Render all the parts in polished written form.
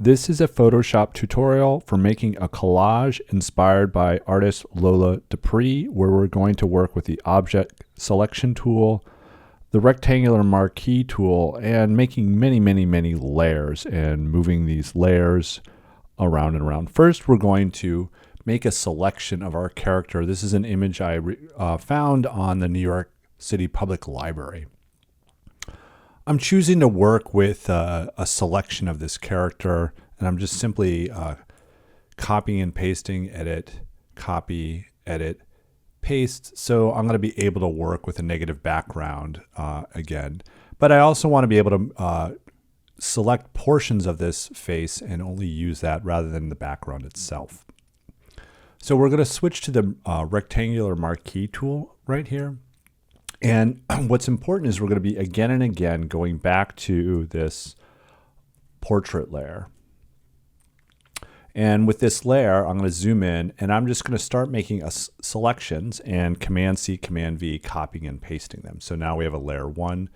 This is a Photoshop tutorial for making a collage inspired by artist Lola Dupre, where we're going to work with the object selection tool, the rectangular marquee tool, and making many layers and moving these layers around and around. First, we're going to make a selection of our character. This is an image I found on the New York City Public Library. I'm choosing to work with a selection of this character, and I'm just simply copying and pasting, edit, copy, edit, paste. So I'm going to be able to work with a negative background again. But I also want to be able to select portions of this face and only use that rather than the background itself. So we're going to switch to the rectangular marquee tool right here. And what's important is we're going to be again and again going back to this portrait layer. And with this layer, I'm going to zoom in and I'm just going to start making selections and Command-C, Command-V, copying and pasting them. So now we have a layer 1.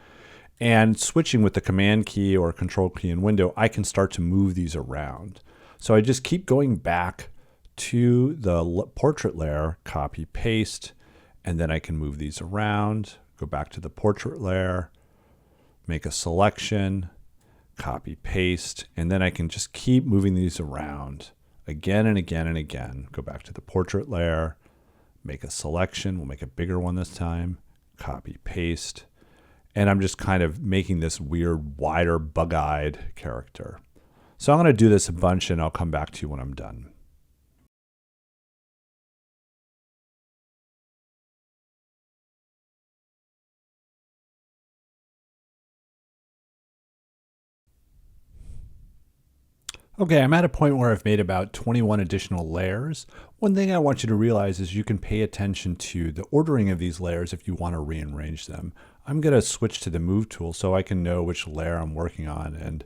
And switching with the Command key or Control key in Window, I can start to move these around. So I just keep going back to the portrait layer, copy, paste, and then I can move these around, go back to the portrait layer, make a selection, copy, paste, and then I can just keep moving these around again and again and again. Go back to the portrait layer, make a selection, we'll make a bigger one this time, copy, paste, and I'm just kind of making this weird, wider, bug-eyed character. So I'm going to do this a bunch and I'll come back to you when I'm done. Okay, I'm at a point where I've made about 21 additional layers. One thing I want you to realize is you can pay attention to the ordering of these layers if you want to rearrange them. I'm going to switch to the Move tool so I can know which layer I'm working on. And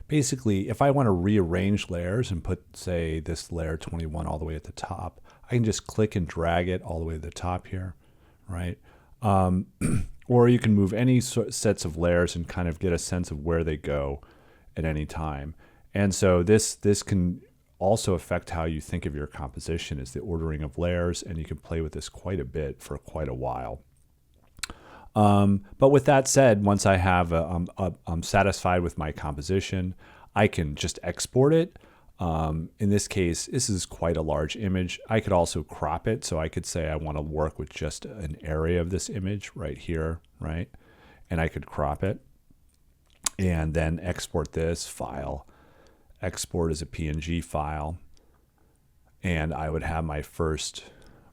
basically, if I want to rearrange layers and put, say, this layer 21 all the way at the top, I can just click and drag it all the way to the top here, right? Or you can move any sets of layers and kind of get a sense of where they go at any time. And so this can also affect how you think of your composition, is the ordering of layers, and you can play with this quite a bit for quite a while. But with that said, once I have I'm satisfied with my composition, I can just export it. In this case, this is quite a large image. I could also crop it, so I could say I want to work with just an area of this image right here, right? And I could crop it and then export this file. Export as a PNG file, and I would have my first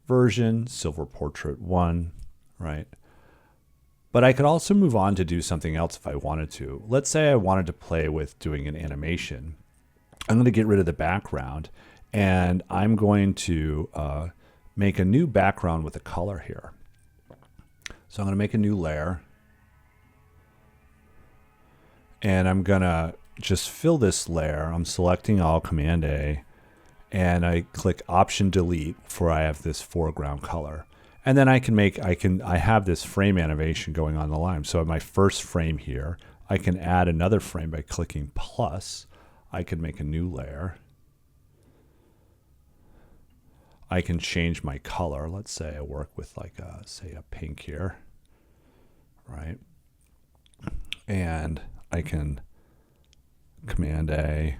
version, Silver Portrait 1, right? But I could also move on to do something else if I wanted to. Let's say I wanted to play with doing an animation. I'm going to get rid of the background, and I'm going to make a new background with a color here. So I'm going to make a new layer, and I'm going to just fill this layer. I'm selecting all, Command A, and I click Option Delete for I have this foreground color. And then I have this frame animation going on the line. So in my first frame here, I can add another frame by clicking plus. I can make a new layer. I can change my color. Let's say I work with like say a pink here, right? And I can Command A.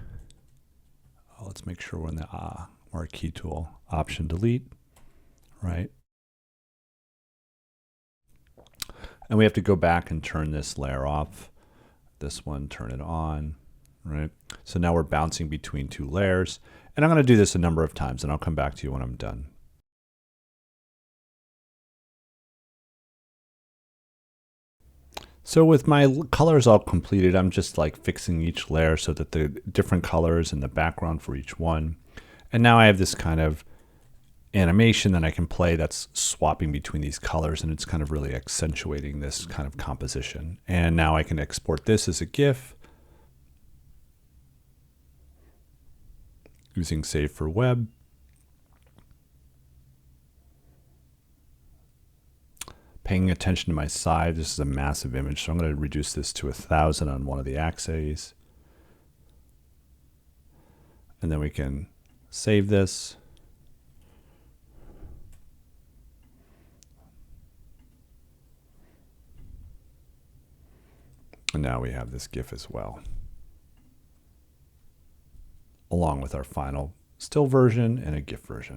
Let's make sure we're in the marquee tool. Option Delete, right? And we have to go back and turn this layer off. This one, turn it on, right? So now we're bouncing between two layers. And I'm going to do this a number of times, and I'll come back to you when I'm done. So with my colors all completed, I'm just like fixing each layer so that the different colors and the background for each one. And now I have this kind of animation that I can play that's swapping between these colors, and it's kind of really accentuating this kind of composition. And now I can export this as a GIF using Save for Web. Paying attention to my size, this is a massive image, so I'm going to reduce this to 1000 on one of the axes. And then we can save this. And now we have this GIF as well, along with our final still version and a GIF version.